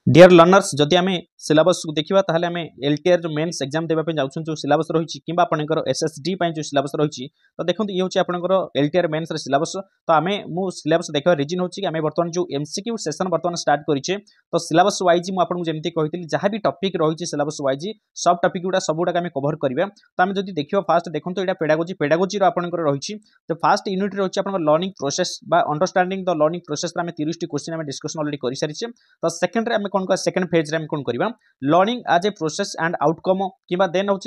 Dear learners जदि आम syllabus को देखा ताहले आम एलटीआर जो मेन्स एग्जाम देवाई जाऊँ जो सिलेबस रही कि आपंकर एसएसडी जो सिलेबस रही तो देखो ये हूँ आपंकर एलटीआर मेन्स सिलेबस तो आम मु सिलेबस देखा रिजन हूँ कि आम बर्तमान जो एमसीक्यू सेशन बर्तमान स्टार्ट करें तो सिलेबस वाइज मुझे जमी कही जहाँ भी टपिक रही सिलेबस वाइज सब टपिक गुड़ा सब गुड़ा आम कभर करवा तो आम जब देखा फास्ट देखो यहाँ पेडागोजी आपंकर रही तो फास्ट यूनिट रही है learning process understanding the learning process आम 30 क्वेश्चन आम डिस्कसन अलरेडी कर सारी तो सेकेंड आम कौन सेकेंड फेज रे कौन करवा learning as a process and outcome कि देन हूँ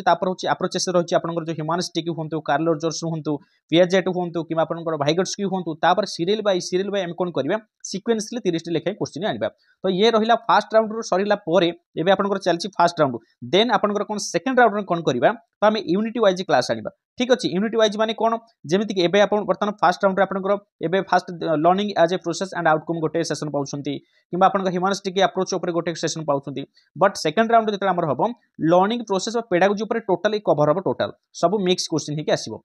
अप्रोचेस रही है जो ह्यूमानिस्टिक हूँ कार्ल रोजर्स हूँ पियाजेट हूँ कि भाइगट्सकी हूँ सीरियल बाय आम कौन करवा सिक्वेंसली 30 लेखाएं क्वेश्चन आनिबा तो ये रहिला फास्ट राउंड रो सरिला परे एबे आपनकर चलची फास्ट राउंड देन आपनकर कोन सेकंड राउंड रे कोन करबा तो हम यूनिटी वाइज क्लास आनिबा ठीक अछि यूनिटी वाइज माने कोन जेमिति कि एबे आपन वर्तमान फास्ट राउंड रे आपनकर एबे fast learning as a process and outcome गोटे सेशन पाउछंती किबा आपनकर ह्यूमानिस्टिक अप्रोच ऊपर गोटे सेशन पाउछंती बट सेकंड राउंड जेतला हमर हबो लर्निंग प्रोसेस और पेडागोजी ऊपर टोटली कवर हबो टोटल सब मिक्स क्वेश्चन हिके आसीबो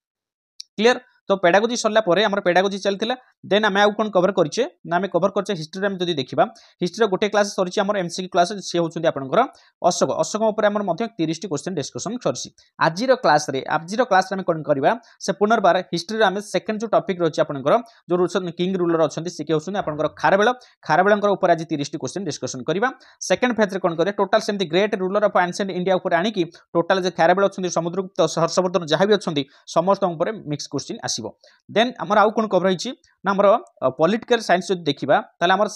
क्लियर तो पेडागोजी सरला परे हमर पेडागोजी चलथिला देन आमे आउ कोन कवर करछे ना आमे कवर करछे हिस्ट्री रे जदी देखिबा हिस्ट्री रे गोटे क्लास सरछि हमर एमसीक्यू क्लास से होछुंदी आपनकर अशोक ऊपर हमर मध्य 30 टी क्वेश्चन डिस्कशन करछि आजिरो क्लास रे आमे कोन करबा से पुनर्बार हिस्ट्री रे आमे सेकंड जो टॉपिक रहछि आपनकर जो रूल्स किंग रूलर अछंती से के होछुंदी आपनकर खारबेलंकर ऊपर आज 30 टी क्वेश्चन डिस्कशन करबा सेकंड फेज रे कोन करे टोटल सेमती great ruler of ancient India ऊपर आनी कि टोटल जे खारबेल अछंती समुद्रगुप्त हर्षवर्धन जहां भी अछंती समस्त ऊपर मिक्स क्वेश्चन आसीबो देन हमर आउ कोन कवर हिची ना हमर पॉलिटिकल साइंस जो देखिबा ताले हमर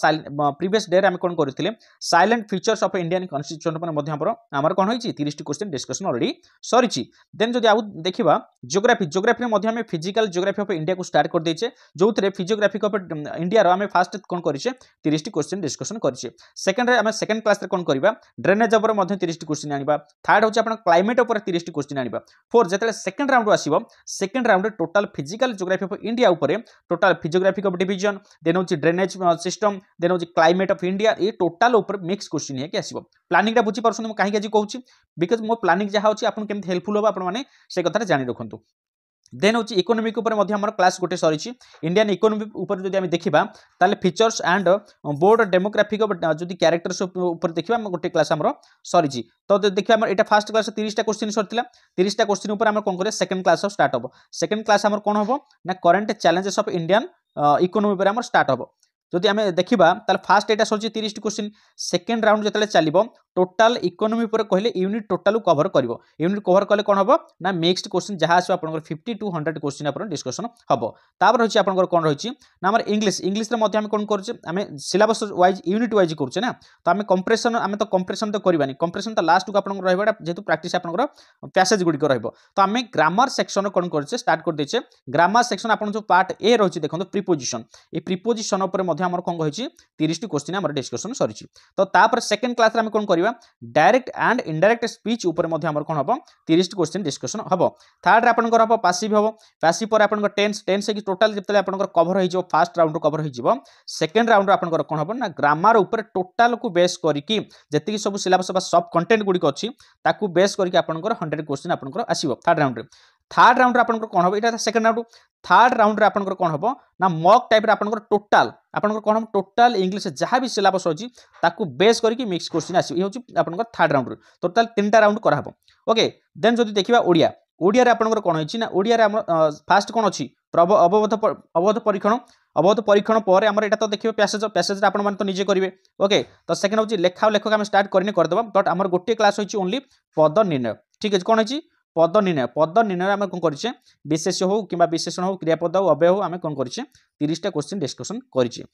प्रीवियस डे रे हम कोन करथिले silent features of Indian constitution पर मध्ये हमर कोन होईची 30 टी क्वेश्चन डिस्कशन ऑलरेडी सरीची देन जदि आउ देखिबा ज्योग्राफी रे मध्ये हम फिजिकल ज्योग्राफी ऑफ इंडिया को स्टार्ट कर देछे जोथरे फिजियोग्राफी ऑफ इंडिया रो हम फास्ट कोन करिसे 30 टी क्वेश्चन डिस्कशन करिसे सेकंड रे हम सेकंड क्लास रे कोन करबा ड्रेनेज ऊपर मध्ये 30 टी क्वेश्चन आनिबा थर्ड होची आपण क्लाइमेट ऊपर 30 टी क्वेश्चन आनिबा फोर्थ जेतले सेकंड राउंड आसीबो सेकंड राउंड रे total physical geography of India ऊपर total physiography of division then होची ड्रेनेज सिस्टम देन होची क्लाइमेट ऑफ इंडिया ये टोटल ऊपर मिक्स क्वेश्चन है कि आसीबो प्लानिंग टा बुझी परछन म काहे काजी कहूची बिकॉज़ मो प्लानिंग जहा होची आपन केमते हेल्पफुल होबा आपन माने से कथा जानि रखंतु देन होची इकोनॉमिक ऊपर मध्ये हमर क्लास गोटे सरीची इंडियन इकोनॉमी ऊपर जदि हम देखिबा ताले फीचर्स एंड बोर्ड डेमोग्राफिक जदि कैरेक्टर्स ऊपर देखिबा हम गोटे क्लास हमर सरीची तो देखिबा हमर एटा फर्स्ट क्लास 30 टा क्वेश्चन सरतिला 30 टा क्वेश्चन ऊपर हम कोन करे सेकंड क्लास स्टार्ट होबो सेकंड क्लास हमर कोन होबो ना current challenges of Indian economy ऊपर हमर स्टार्ट होबो जदि आम देखा ताले फास्ट एटा सरछि 30 टी क्वेश्चन सेकंड राउंड जतले चलिबो टोटल इकोनॉमी पर कहले यूनिट टोटल कवर करिवो यूनिट कवर कले कोन हबो ना मिक्स्ड क्वेश्चन जहा आसो आपनकर 50 टू 100 क्वेश्चन आपन डिस्कशन हबो तापर होछि आपनकर कोन रहिछि ना हमर इंग्लिश रे मध्ये हम कोन करछे हम सिलेबस वाइज यूनिट वाइज करछे ना तो हम कंप्रेशन तो करबानी कंप्रेशन तो लास्ट को आपन रहबा जेतु प्रैक्टिस आपनकर पैसेज गुडी को रहबो तो हम ग्रामर सेक्शन कोन करछे स्टार्ट कर देछे ग्रामर सेक्शन आपन जो पार्ट ए रहिछि देखंतु प्रीपोजिशन ए प्रीपोजिशन ऊपर मध्ये हमर कोन कहिछि 30 टी क्वेश्चन हमर डिस्कशन सरिछि तो तापर सेकंड क्लास रे हम कोन करबा डायरेक्ट एंड इनडायरेक्ट स्पीच ऊपर मध्ये हमर कोन हबो 30 टी क्वेश्चन डिस्कशन हबो थर्ड रे आपनकर हबो पैसिव हबो पैसिव पर आपनकर टेंस की टोटल जतले आपनकर कवर होई जो फर्स्ट राउंड कवर होई जिवो सेकंड राउंड आपनकर कोन हबो ना ग्रामर ऊपर टोटल को बेस करिकि जति सब सिलेबस सब कंटेंट गुडी को अछि ताकू बेस करिकि आपनकर 100 क्वेश्चन आपनकर आसीबो थर्ड राउंड रे आपनकर कोन हबो एटा सेकंड राउंड थर्ड राउंड रे आपनकर कोन हबो ना मॉक टाइप रे आपनकर टोटल कोन टोटल इंग्लिश जहां भी सिलेबस होची ताकू बेस करके मिक्स क्वेश्चन आसी ये होची आपनकर थर्ड राउंड टोटल तीनटा राउंड करा हबो ओके देन जदि देखिबा ओडिया रे आपनकर कोन होची ना ओडिया रे हम फास्ट कोन अछि अवबोध परीक्षण पर हमर एटा तो देखिबे पैसेज आपन मान तो निजे करिवे ओके तो सेकंड होची लेखक हम स्टार्ट करने कर देबा बट हमर गोटे क्लास होची ओनली पद निर्णय ठीक है कोन होची पद निर्णय आम कौन करें विशेष हो कि विशेषण हो क्रियापद हो अव्यय हो आम कौन करें 30 टा क्वेश्चन डिस्कशन करें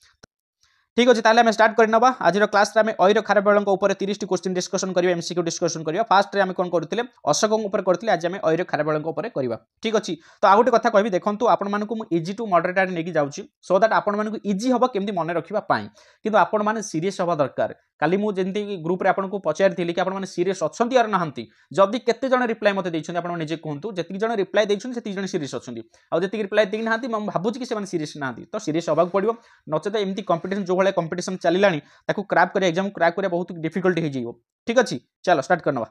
ठीक अच्छे ताले स्टार्ट करनबा आज क्लास रे अईर खारबेल ऊपर 30 टी क्वेश्चन डिस्कशन करिया एमसीक्यू डिस्कशन करिया फास्ट रे हम कोन करथिले अशोक ऊपर करथिले आज हम अईर खारबेल ऊपर करिवा ठीक अछि तो आ गोटे कथा कहबी देखंतु आपण मानकु मु इजी टू मॉडरेट आड नेकी जाउची सो दैट आपण मानकु इजी हबो केमदी मने रखिबा पाई किंतु आपण माने सीरियस हबा दरकार काली मु जेंती ग्रुप रे आपण को पचार थिली कि आपण माने सीरियस अछंती आर नहंती जदी केते जण रिप्लाई मते दैछन आपण निजे कहंतु जति जण रिप्लाई दैछन सेति जण सीरियस अछंती आ जति रिप्लाई देइ नहंती म भाबुची कि से माने सीरियस नहंती तो सीरियस हबा पड़िबो नचेत एमती कंपटीशन जो भले कंपटीशन चलिलानी ताकू क्रैक करे एग्जाम क्रैक करे बहुत डिफिकल्ट हो जाइबो ठीक अछि चलो स्टार्ट करनबा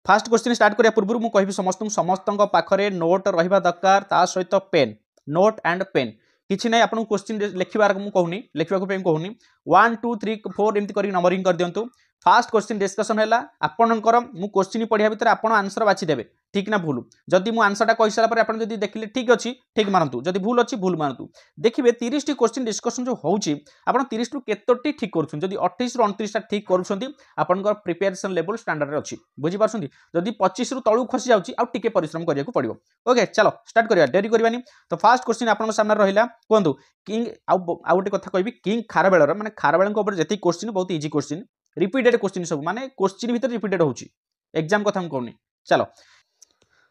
फर्स्ट क्वेश्चन स्टार्ट करिया पूर्व मु कहबी समस्त पाखरे नोट रहिबा दरकार ता सहित पेन नोट एंड पेन किसी ना आपको क्वेश्चन लिखबार मुझे कहूनी लिखा कहूनी 1 2 3 4 एमती कर नंबरिंग कर दिंतु फास्ट क्वेश्चन डिस्कसन है आपणकर मु क्वेश्चन पढ़िया भितर आप आंसर बाछीदेवे ठीक ना भूल जदि मु आंसरटा कही सारा आप देखिले ठीक अच्छी ठीक मानतु जदि भूल अच्छी भूल मानतु देखिए 30 टी क्वेश्चन डिस्कसन जो होउची आपण 30 रु केतोटी ठीक करूछन जदि 28 रु 29 टा ठीक करूछंती आपनकर प्रिपरेशन लेवल स्टैंडर्ड रे अछि बुझी पारछंती जदि 25 रु तळु खसी जाउची आ टिके परिश्रम करिया को पड़िबो ओके चलो स्टार्ट करिया डेरी करबानी तो फास्ट क्वेश्चन आपन सामने रहिला कोंदु किंग आ गोटे कथा कहबी किंग खारबेलर माने खारबेलन को ऊपर जति क्वेश्चन बहुत इजी क्वेश्चन रिपीटेड क्वेश्चन सब माने क्वेश्चन भीतर रिपीटेड होउची एग्जाम कथा हम कहनी चलो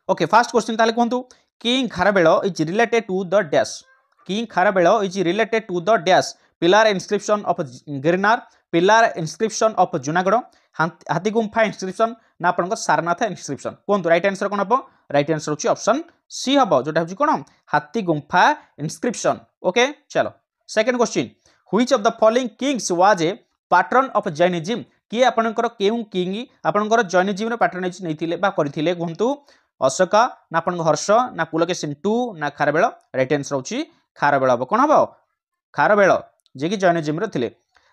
ओके फास्ट क्वेश्चन ताले कोंतु king Kharavela is related to the dash king Kharavela is related to the dash pillar inscription of Girnar pillar inscription of Junagadh Hathi गुंफा इनस्क्रिप्शन ना आपन सारनाथ इनस्क्रिप्शन कोंतु राइट आंसर कोन हबो राइट आंसर होची ऑप्शन सी हबो जोटा होची कोन हाथी गुंफा इनस्क्रिप्शन ओके चलो second question which of the following kings was a patron of Jainism किए आपनकर केउ किंग आपनकर जैनिज्म रे पैटर्नाइज नैथिले बा करथिले कोंतु अशोका ना आपन हर्ष ना पुलकेशिन टू ना खारबेल राइट आंसर होची खारबेल हबो कोन हबो खारबेल जे कि जैनिज्म रे थिले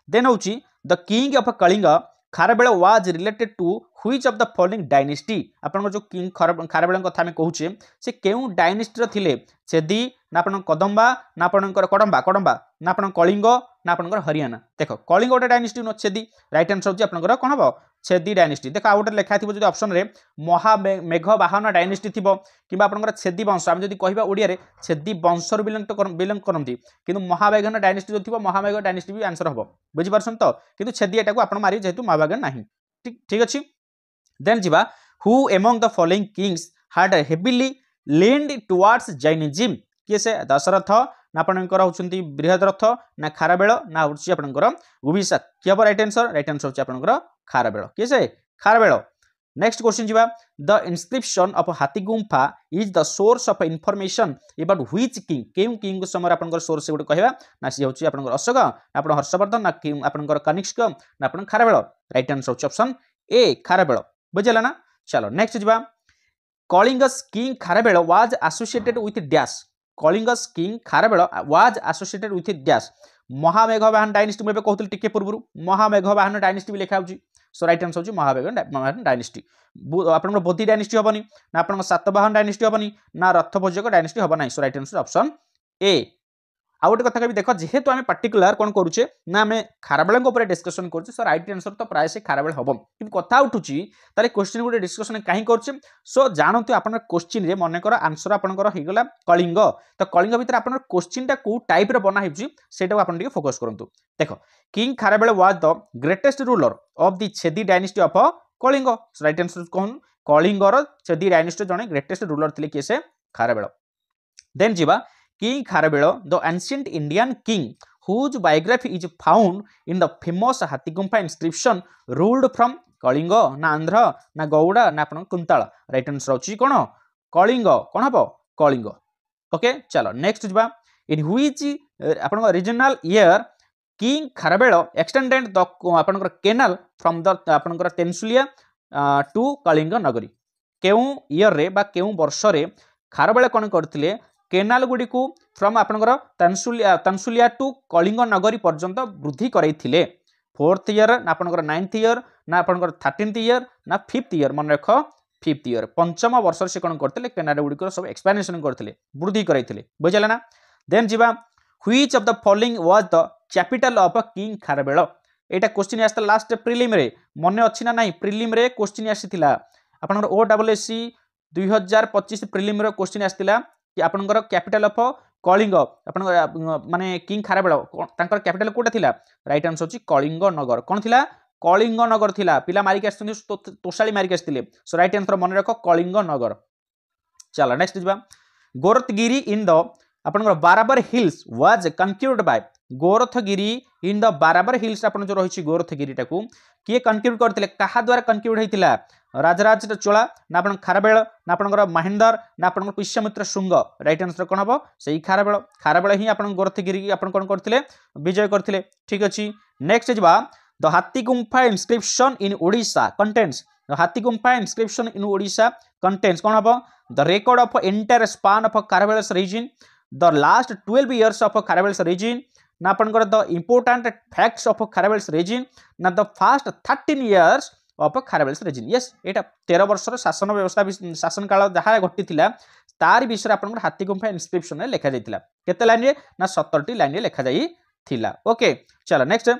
देन होची the king of Kalinga Kharavela was related to which of the following dynasty आपन जो किंग खारबेल कथा हम कहूचे से केउ डायनेस्टी रे थिले छेदी ना आपन कदम्बा ना आपन कदम्बा कदम्बा ना आपन कलिंग ना आपन हरियाणा देखो कलिंग गोटे डायनेस्टी न छेदी राइट आंसर होची आपन कोन हबो छेदी डायनेस्टी देखो आ गोटे लेखा थिबो जदि ऑप्शन रे महामेघ वाहन डायनेस्टी थिबो किबा आपन छेदी वंश हम जदि कहबा ओडिया रे छेदी वंश रो बिलंग करंती किंतु महामेघन डायनेस्टी जो थिबो महामेघ डायनेस्टी भी आंसर हबो बुझि परछन तो किंतु छेदी एटा को आपन मारी जेतु महामेघन नाही ठीक ठीक अछि देन जिबा who among the following Kings had heavily leaned towards Jainism किए से दशरथ ना आपनकर होचंती बृहद्रथ ना खारबेल ना होची आपनकर उभिषा कि हबो राइट आंसर होची आपनकर खारबेल किए से खारबेल नेक्स्ट क्वेश्चन जिबा द इनस्क्रिप्शन ऑफ हाथी गुंफा is the source of information about which king केउ किंग समय आपनकर सोर्स गुड कहबा ना सी होची आपनकर अशोक ना आपन हर्षवर्धन ना आपनकर कनिष्क ना आपन खारबेल राइट आंसर होची ऑप्शन ए खारबेल बुझला ना चलो नेक्स्ट जिबा Kalinga's king Kharavela was associated with dash Kalinga's king Kharavela was associated with dash महामेघवाहन डायनेस्टी में कहते टिके पूर्व महामेघवाहन डायनेस्टी भी लिखा होची सो राइट आंसर होची महामेघवाहन डायनेस्टी आपन बोधी डायनेस्टी हबनी ना आपन सातवाहन डायनेस्टी हबनी ना रथभोजक डायनेस्टी हब नाही सो राइट आंसर ऑप्शन ए आ गोटे कथा कभी देख जेहेतु आम पार्टिकुलर कौन करुचे ना आम खारबेल ऊपर डिस्कसन करुचे सो राइट आंसर तो प्राय से खारबेल हम कि कथा उठुची ताले क्वेश्चन गोटे डिस्कसन कहीं करुचे सो जानतु आपन क्वेश्चन रे मन कर आंसर आपनकर होगला कलिंग तो कलिंग भितर आपन क्वेश्चन टा को टाइप रे बना हिची सेटा आपन टिके फोकस करंतु देखो king Kharavela was the greatest ruler of the Chedi dynasty of Kalinga so right answer कहन कलिंगर छेदी डायनेस्टी जने ग्रेटेस्ट रूलर थिले किसे खारबेल देन जिबा King Kharavela, the ancient Indian king, whose biography is found in the famous Hathigumpha inscription, ruled from Kalinga, na Andhra, na Gauda, na Kuntala. Right answer होची कोन Kalinga कोन हबो Kalinga. Okay, चलो next जिबा in which आपन regional year King Kharavela extended the आपन canal from the आपन Tensulia to Kalinga Nagari. केउ year रे बा केउ वर्ष रे खारबेल कोन करथिले केनाल गुडी को फ्रॉम आपनकर तंसुलिया टू कलिंग नगरी पर्यंत वृद्धि करैथिले फोर्थ ईयर ना आपनकर नाइन्थ ईयर ना आपनकर 13th ईयर ना 5th ईयर मन रख 5th ईयर पंचम वर्ष से कोन करथिले केनाल गुडी को सब एक्सपेंशन करथिले वृद्धि करैथिले बुझला ना देन जिबा which of the following was the capital of king Kharavela Etah question आस्ता लास्ट प्रीलिम रे मने अछि ना नहीं प्रीलिम रे क्वेश्चन आसीथिला आपनकर ओडब्ल्यूएससी 2025 प्रीलिम रे क्वेश्चन आस्तिला कि आपनकर कैपिटल ऑफ कलिंग आपन माने किंग खारबेल तांकर कैपिटल कोटा थिला राइट आंसर होची कलिंग नगर कोन थिला कलिंग नगर थिला पिला मारी के आस्तनि तोसाली मारी के आस्तिले सो राइट आंसर मन रखो कलिंग नगर चलो नेक्स्ट जिबा गोरथगिरी इन द आपनकर Barabar hills was conquered by Gorathagiri in the Barabar hills आपन जो रहिछि गोरथगिरी टाकू किए कनक्यूर्ड करथिले कहा द्वारा कनक्यूर्ड हेतिला राजराज चोला ना आपन खारबेल ना आपनकर महेंद्र ना आपनकर पुष्यमित्र शुंग राइट आंसर कोन हबो सेही खारबेल खारबेल ही आपन गोरथगिरी आपन कोन करथिले विजय करथिले ठीक अछि नेक्स्ट जिबा the Hathi Gumpha inscription in Odisha contents the Hathi Gumpha inscription in Odisha contents कोन हबो the record of entire span of Kharavela's region the last 12 years of Kharavela's reign ना आपनकर the important facts of Kharavela's reign ना the first 13 years of Kharavela's reign yes एटा 13 वर्षर शासन व्यवस्था शासन काल जहाँ घटी तार विषय आपन हाथी गुंफा इनस्क्रिप्शन में लिखा जाइतिला केते लाइन रे ना 17 लाइन रे लिखा जाइतिला ओके चलो next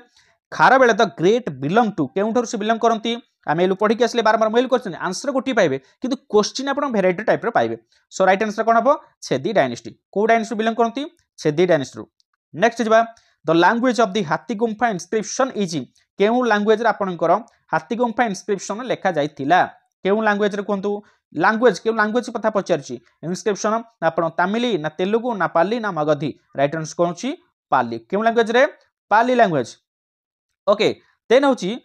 Kharavela the great belong to केउठर से बिलोंग करंती आम एलु पढ़ी आसले बार बार मेल कर आंसर गोटे पाइबे किंतु क्वेश्चन आप भेराइटी टाइप पाइबे सो राइट आंसर कौन हम छेदी डायनेस्टी को डायनेस्टी बिलोंग करती छेदी डायनेस्टी नेक्स्ट जा the language of the Hathi गुंफा इनस्क्रिप्शन इज केउ लैंग्वेज रे आपनकर हाथी गुंफा इनस्क्रिप्शन लिखा जाइतिला केउ लैंग्वेज रे कहंतु लैंग्वेज केउ लैंग्वेज कथा पचारछि इनस्क्रिप्शन आपण तमिली ना तेलुगु ना पाली ना मगधी राइट आंसर कौन छी पाली केउ लैंग्वेज रे पाली लैंग्वेज ओके देन होची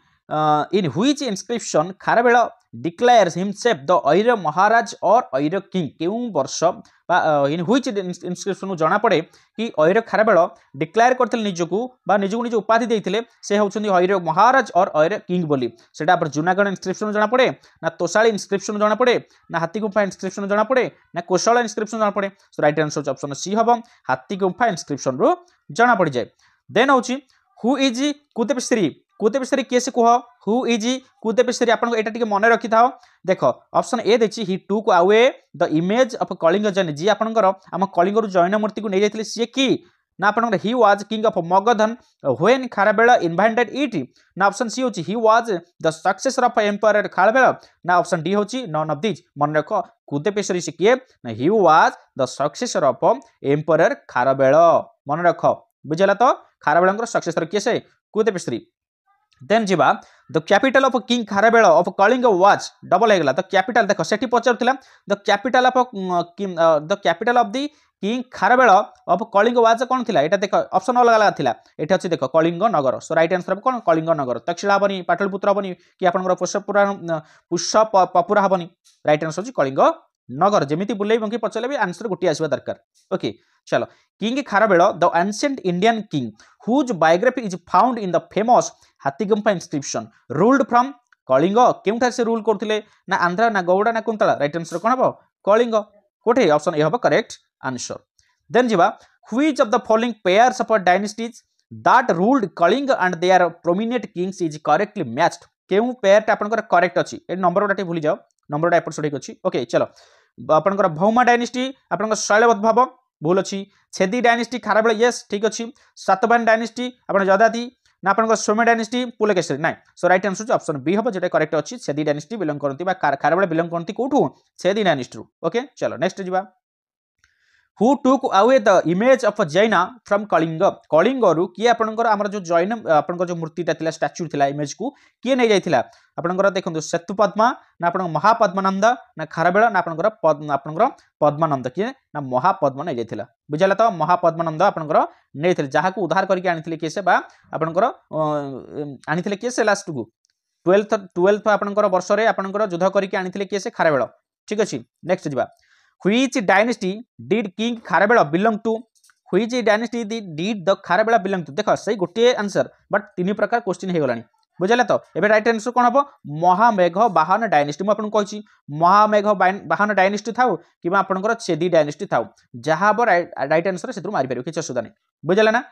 in which inscription Kharavela declares himself the heir Maharaj और ऐर किंग केउ वर्ष इन व्हिच इनस्क्रिप्शन जना पड़े कि ऐर खारवेल डिक्लेयर करथिले निजकु बा निजकु निज उपाधि देथिले से होउछन्ती ऐर महाराज और ऐर किंग बोली सेटा पर जूनागढ़ इनस्क्रिप्शन जना पड़े ना तोसाली इनस्क्रिप्शन जना पड़े ना हाथी गुंफा इनस्क्रिप्शन जना पड़े ना कोशल इनस्क्रिप्शन जना पड़े सो राइट आंसर ऑप्शन सी हबो हाथी गुंफा इनस्क्रिप्शन रो जना पड़ जाए देन होची हु इज कुतेबश्री किए से कह हु इज कुतेबश्री आपन एटा टिके मन रखि थाओ देखो ऑप्शन ए देछि he took away the image of Kalinga Jain ji आपनकर आम कलिंग रु जैन मूर्ति को नै जायतिले सी की ना आपनकर he was king of Magadhan when Kharavela invented it ना ऑप्शन सी होछि he was the successor of empire Kharavela ना ऑप्शन डी होछि नन ऑफ दिस मन रखो कुतेबश्री से किए ना he was the successor of empire Kharavela मन रखो बुझला तो खारवेलंकर सक्सेसर किए से कुतेबश्री देन जीवा the capital of king Kharavela of Kalinga was double हेगला द कैपिटल देखो सेठी पचारथिला the capital of the king Kharavela of Kalinga was कोन थिला एटा देखो ऑप्शन अलग अलग थिला एटा अछि देखो कलिंग नगर सो राइट आंसर कोन कलिंग नगर तक्षशिला बनी पाटलिपुत्र बनी कि आपनकर पुष्पपुरा हबनी राइट आंसर अछि कलिंग नगर जेमिति बुलै बंकी पचले भी आंसर गोटी आसीबा दरकार ओके चलो king Kharavela the ancient Indian king whose biography is found in the famous हाथी गुंफा इनस्क्रिप्शन रूल्ड फ्रॉम कलिंग केउठा से रूल करथिले ना आंध्रा ना गौड़ा ना कुंतला राइट आंसर कोन हबो कलिंग कोठे ऑप्शन ए हबो करेक्ट आंसर देन जीवा which of the following pairs of dynasties that ruled Kalinga and their prominent kings is correctly matched केउ पेयर टा आपनकर करेक्ट अछि ए नंबर डाटे भूली जाओ नंबर एपट सठिक अछि ओके चलो आपनकर भौमा डायनेस्टी आपनकर शैलवत भाव भूल अच्छी छेदी डायनेस्टी खारवेल यस ठीक अच्छी सातवाहन डायनेस्टी आपन जदाती ना आपन सोमे डायनेस्टी पुलकेशरी ना सो राइट आंसर ऑप्शन बी हम जो करेक्ट अच्छी छेदी डायनेस्टी बिलोंग करती खारवेल बिलोंग करती कौटू छेदी डायनेस्टी ओके चलो नेक्स्ट जीवा who took away the image of जैना फ्रॉम कलिंग कलिंग रु किए आपनकर आमर जो जैन आपनकर जो मूर्तिटा थिला स्टैच्यू थिला इमेज को किए नै जाइथिला आपनकर देखंतु सेतुपद्मा ना आपन महापद्मानंद ना खारवेल ना आपनकर पद्मानंद किए ना महापद्मा नै जाइथिला बुझाला तो महापद्मानंद आपनकर नैथिले जहा को उद्धार करके आनिथिले केसे बा आपनकर आनिथिले केसे लास्ट को 12th आपनकर वर्ष रे आपनकर युद्ध करके आनिथिले केसे खारवेल ठीक अछि नेक्स्ट जिबा Which dynasty did King Kharavela belong to? Which dynasty did the Kharavela belong to? देखो सही गोटे आंसर बट तीन प्रकार क्वेश्चन हे गलानी बुझला तो एबे राइट आंसर कोन हबो महामेघ बाहन डायनेस्टी म आपन कहछि महामेघ बाहन डायनेस्टी थाउ किबा आपनकर छेदी डायनेस्टी थाउ जहा हबो राइट आंसर सेतु मारि परियो किछ सुदा नै बुझला ना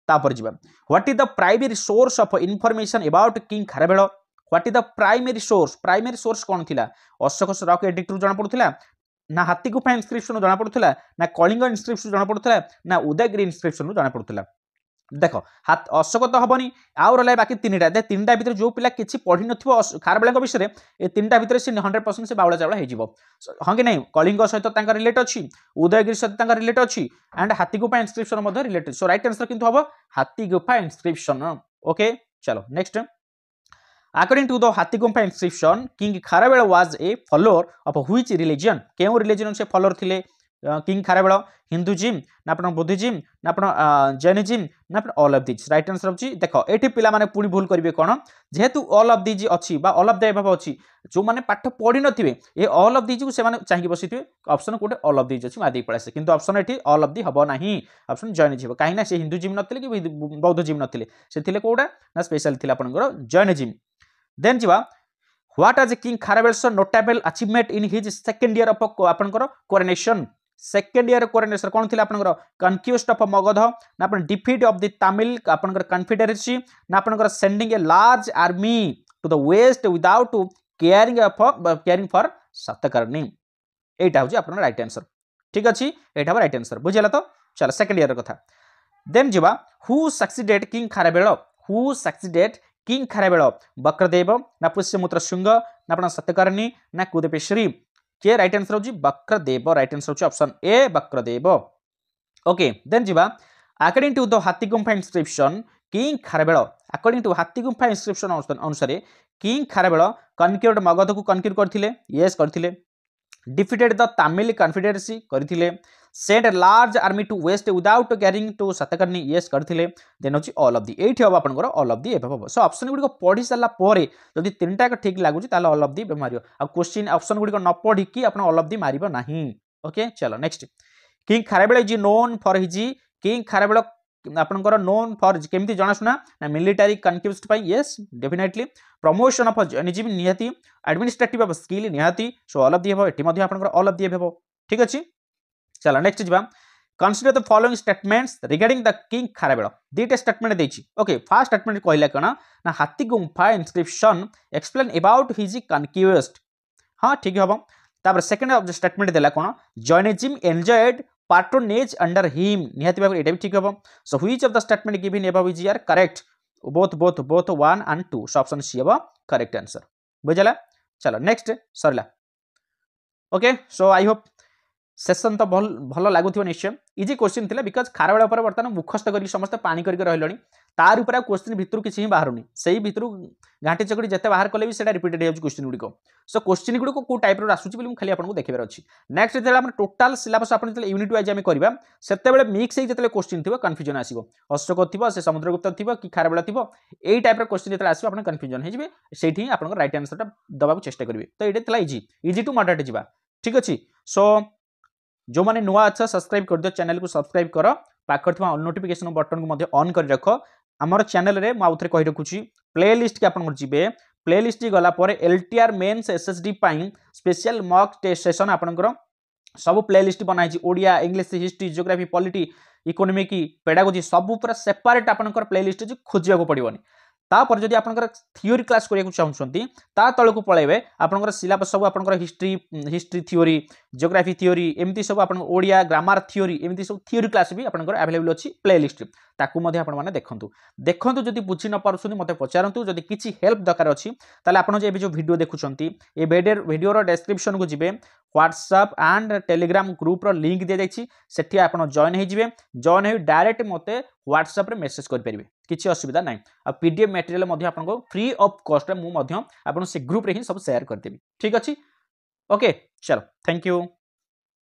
तापर जिबा what is the primary source of information about king Kharavela what is the primary source कोन थिला अशोक रॉक एडिक्ट जणा पडुथिला ना हाथी गुफा इनस्क्रिप्शन जना पड़ुला ना कलिंग इनस्क्रिप्शन जना पड़ुला ना उदयगिरी इनस्क्रिप्शन जना पड़ुला देखो हाथ अशोक तो हबनी आउ रहा बाकी तीनटा तीनटा भितर जो पिला किछि पढ़ी नथिबो खारवेल विषय ए तीनटा भितर से 100% से बावला चावला हेजिवो हां कि नहीं कलिंग सहित तांका रिलेट अछि उदयगिरी सहित तांका रिलेट अछि एंड हाथी गुफा इनस्क्रिप्शन मध्ये रिलेटेड सो राइट आंसर किंतु हबो हाथी गुफा इनस्क्रिप्शन ओके चलो next According to the Hathi Gumpha inscription, King Kharavela was a follower of which religion? केउ रिलीजन से फॉलोअर थिले किंग खारवेल हिंदुइज्म ना अपन बुद्धिज्म ना अपन जैनिज्म ना अपन all of this right answer अछि देखो एठी पिला माने पुनी भूल करिवे कोन जेहेतु ऑल ऑफ दिस अछि बा ऑल ऑफ द एबव अछि जो माने पाठ पढि नथिबे ए ऑल ऑफ दिस को से माने चाहि बसिथिबे ऑप्शन कोटे ऑल ऑफ दिस अछि मादि पळासे किंतु ऑप्शन एठी ऑल ऑफ दी हबो नाही ऑप्शन जैनिज्म काहे ना से हिंदुइज्म नथिले कि बौद्धज्म नथिले से थिले कोडा ना स्पेशल थिला आपनकर जैनिज्म देन जीवा what is king Kharavela's notable achievement in his second year of आपनकर coronation second year current affair कौन थी आपंकर कनक्यूस्ट ऑफ मगध ना अपन डिफीट ऑफ द तमिल आपंकर कन्फेडरेसी ना आपंकर sending a large army to the west without caring for Satakarni एटा हूँ आपन राइट आंसर ठीक अच्छी एटा राइट आंसर बुझेला तो चलो सेकेंड ईयर कथा देन जीवा who succeeded king Kharavela who succeeded king Kharavela Vakradeva ना पुष्यमुत्र शुंग ना अपना सत्यकर्णी ना कुदेपेश्वरी के राइट आंसर होची बक्रदेव राइट आंसर होची option A Vakradeva okay then जीवा according to the Hathigumpha inscription king Kharavela according to Hathigumpha inscription अनुसार किंग खारबेल कनक्यूर्ड मगध को कनक्यूर करथिले यस करथिले डिफीटेड द तमिल कन्फेडरेसी करथिले send large army to west without caring to Satakarni yes करथिले then होची all of the एठी अब आपनकर all of the above so option गुडी को पढी साला परे जदी तीनटा का ठीक लागुची ताले ऑल ऑफ दी मारियो अब क्वेश्चन ऑप्शन गुडी को न पढी की आपन ऑल ऑफ दी मारिबो नाही ओके चलो next king Kharavela is known for his king Kharavela आपनकर नोन फॉर केमती जणासुना ना मिलिटरी कनक्विस्ट पाई yes definitely promotion of journalism निहाती एडमिनिस्ट्रेटिव ऑफ स्किल निहाती सो ऑल ऑफ दी हेबो एठी मध्ये आपनकर ऑल ऑफ दी हेबो ठीक अछि चलो नेक्स्ट जीवा consider the following statements regarding the king Kharavela दीटे स्टेटमेंट देछि ओके फर्स्ट स्टेटमेंट कहला कना ना Hathigumpha inscription explain about his conquest हां ठीक हबो तापर सेकंड ऑफ द स्टेटमेंट देला कोन journalism enjoyed patronage under him निहाती भाव एटा भी ठीक हबो so which of the statement given above is are correct both 1 and 2 so option C हबो करेक्ट आंसर बुझला चलो नेक्स्ट सरला okay so I hope session तो भल लागुथिबो निश्चय इजी क्वेश्चन थिला बिकॉज खारबेल पर वर्तमान मुखस्त करी समस्त पानी करके रहलणी तार ऊपर क्वेश्चन भितर किछि ही बाहरुनी सेही भितर घाटी चकड़ी जते बाहर कले भी सेटा रिपीटेड हेउ क्वेश्चन गुडी को सो क्वेश्चन गुडी को को टाइप रो आसुची बोली खाली आपन को देखिबार अछि नेक्स्ट जेला हम टोटल सिलेबस आपन जेला यूनिट वाइज हम करबा सेते बेले मिक्स हे जेते क्वेश्चन थिबो कंफ्यूजन आसीबो अशोक थिबो से समुद्रगुप्त थिबो कि खारबेल थिबो एई टाइप रो क्वेश्चन जेते आसीबो आपन कंफ्यूजन हे जिवे सेठी आपन को राइट आंसर ता दबाबो चेष्टा करबे तो एटे तला इजी टू मॉडरेट जिबा ठीक अछि सो जो माने नुआ अच्छा सब्सक्राइब कर दियो चैनल को सब्सक्राइब करो पाखर थिबा नोटिफिकेशन बटन को मध्ये ऑन कर रखो हमर चैनल रे म आउथरे कहि रखुची प्लेलिस्ट के आपन जिबे प्लेलिस्ट गला परे एलटीआर मेंस एसएसडी पाइन स्पेशल मॉक टेस्ट सेशन आपनकर सब प्लेलिस्ट बनाई छी Odia English history geography polity economy की पेडागोजी सब पूरा सेपरेट आपनकर प्लेलिस्ट जे खोजिया को पड़िबोनी तापर जदि आपनकर थ्योरी क्लास करिया को चाहउछंती ता तळको पळेबे आपनकर सिलेबस सब आपनकर हिस्ट्री थ्योरी ज्योग्राफी थ्योरी एमती सब आपन ओडिया ग्रामर थ्योरी एमती सब थ्योरी क्लास भी आपनकर अवेलेबल अछि प्लेलिस्ट ताकू मध्ये आपन माने देखंतु जदि बुझी न पारुछंती मते पचारंतु जदि किछि हेल्प दरकार अछि ताले आपन जे जो वीडियो देखुछंती ए वीडियो रो डिस्क्रिप्शन को जिबे व्हाट्सएप एंड टेलीग्राम ग्रुप रो लिंक दे जाइछि सेठी आपन जॉइन हे जिबे जॉइन हे डायरेक्ट मते व्हाट्सएप रे मेसेज कर परिबे किछि असुविधा नै आ पीडीएफ मटेरियल मध्ये आपन को फ्री ऑफ कॉस्ट रे मु मध्ये आपन से ग्रुप रे ही सब शेयर कर देबी ठीक अछि ओके चलो थैंक यू।